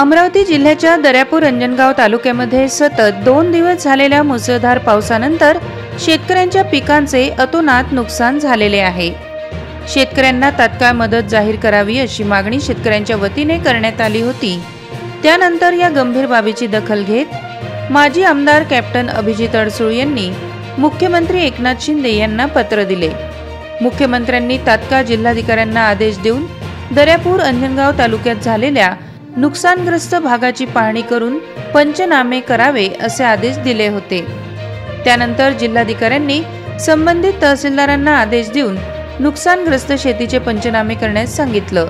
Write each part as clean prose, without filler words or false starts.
अमरावती जिल्ह्याच्या दर्यापूर अंजनगाव तालुक्यामध्ये सतत 2 दिवस झालेल्या मुसळधार पावसानंतर शेतकऱ्यांच्या पिकांचे अतोनात नुकसान झालेले आहे। शेतकऱ्यांना तात्काळ मदत जाहीर करावी अशी मागणी शेतकऱ्यांच्या वतीने करण्यात आली होती। त्यानंतर या गंभीर बाबीची दखल घेत माजी आमदार कॅप्टन अभिजित अडसूळ यांनी मुख्यमंत्री एकनाथ शिंदे यांना पत्र दिले। मुख्यमंत्र्यांनी तात्काळ जिल्हाधिकाऱ्यांना आदेश देऊन दर्यापूर अंजनगाव तालुक्यात झालेल्या नुकसानग्रस्त भागाची पाहणी करून पंचनामे करावे असे आदेश दिले होते। त्यानंतर जिल्हाधिकाऱ्यांनी संबंधित तहसीलदारांना आदेश देऊन नुकसानग्रस्त शेतीचे पंचनामे करण्यास सांगितलं।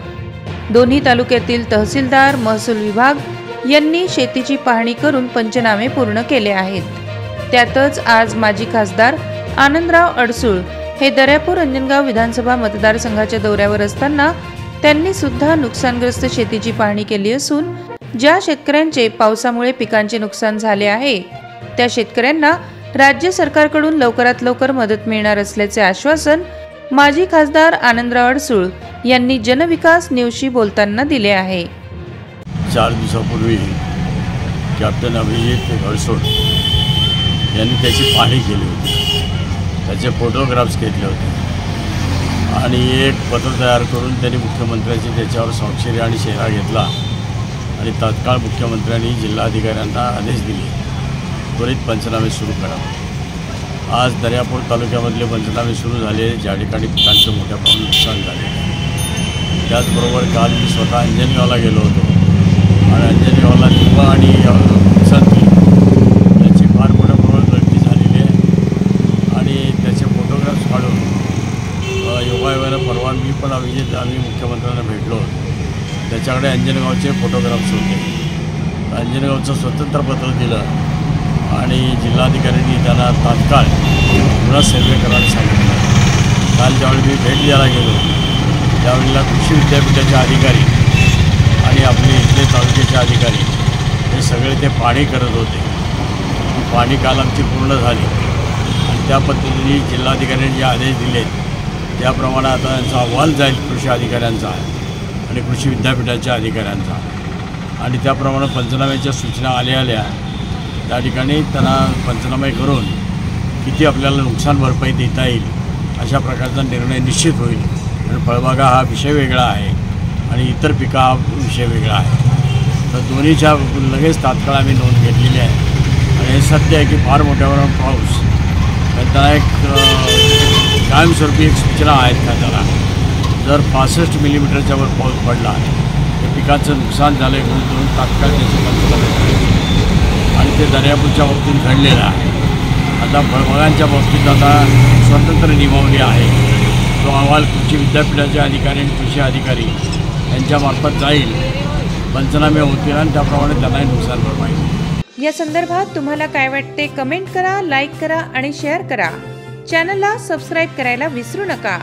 दोन्ही तालुक्यातील तहसीलदार, महसूल विभाग यांनी शेतीची पाहणी करून पंचनामे पूर्ण केले आहेत। त्यातच आज माजी खासदार आनंदराव अडसूळ हे दर्यापूर अंजनगाव विधानसभा मतदारसंघाच्या दौऱ्यावर असताना त्यांनी सुद्धा नुकसानग्रस्त शेतीची पाहणी केली असून ज्या शेतकऱ्यांचे पावसामुळे पिकांचे नुकसान झाले आहे त्या शेतकऱ्यांना राज्य सरकारकडून लवकरात लवकर मदत मिळणार असल्याचे आश्वासन माजी खासदार आनंदराव अडसूळ यांनी जनविकास न्यूजशी बोलताना दिले आहे। 4 दिवसापूर्वी कॅप्टन अभिजित अडसूळ यांनी त्याची पाहणी केली होती, त्याचे फोटोग्राफ्स घेतले होते आणि एक पत्र तयार करून त्यांनी मुख्यमंत्र्यांची त्याच्यावर स्वाक्षरी आणि शेरा घेतला आणि तात्काळ मुख्यमंत्र्यांनी जिल्हाधिकाऱ्यांना आदेश दिले त्वरित पंचनामे सुरू करावे। आज दर्यापूर तालुक्यामधले पंचनामे सुरू झाले, ज्या ठिकाणी पिकांचं मोठ्या प्रमाणात नुकसान झाले। त्याचबरोबर काल मी स्वतः अंजनगावला गेलो होतो आणि अंजनगावला निंबा आणि संत्री याची फार मोठ्या प्रमाणात गळती झालेली आहे आणि त्याचे फोटोग्राफ्स काढून योगायोगानं परवा मी पण आम्ही मुख्यमंत्र्यांना भेटलो, त्याच्याकडे अंजनगावचे फोटोग्राफ्स होते। अंजनगावचं स्वतंत्र पत्र दिलं आणि जिल्हाधिकाऱ्यांनी त्यांना तात्काळ पुन्हा सर्वे करायला सांगितलं। काल ज्यावेळी मी भेट द्यायला गेलो त्यावेळेला कृषी विद्यापीठाचे अधिकारी आणि आपले इथले तालुक्याचे अधिकारी हे सगळे ते पाहणी करत होते। पाहणी काल आमची पूर्ण झाली आणि त्या पद्धतीने जिल्हाधिकाऱ्यांनी जे आदेश दिलेत त्याप्रमाणे आता त्यांचा अहवाल जाईल कृषी अधिकाऱ्यांचा आणि कृषी विद्यापीठाच्या अधिकाऱ्यांचा आणि त्याप्रमाणे पंचनाम्याच्या सूचना आल्या त्या ठिकाणी त्यांना पंचनामे करून किती आपल्याला नुकसान भरपाई देता येईल अशा प्रकारचा निर्णय निश्चित होईल। आणि फळबागा हा विषय वेगळा आहे आणि इतर पिका हा विषय वेगळा आहे, तर दोन्हीच्या लगेच तात्काळ आम्ही नोंद घेतलेली आहे। आणि हे सत्य आहे की फार मोठ्या प्रमाणात पाऊस, त्यांना एक कायमस्वरूपी एक सूचना आहेत का त्याला जर 65 मिलीमीटरच्या वर पाऊस पडला तर पिकाचं नुकसान झालं म्हणून तात्काळ त्याची पंचनामे करायची आणि ते दर्यापूरच्या बाबतीत घडलेलं आहे। आता फळबागांच्या बाबतीत आता स्वतंत्र नियमावली आहे, तो अहवाल कृषी विद्यापीठाचे अधिकारी आणि कृषी अधिकारी यांच्यामार्फत जाईल, पंचनामे होतील आणि त्याप्रमाणे त्यांनाही नुकसान भरपाई। या संदर्भात तुम्हाला काय वाटते कमेंट करा, लाईक करा आणि शेअर करा। चॅनलला सबस्क्राईब करायला विसरू नका।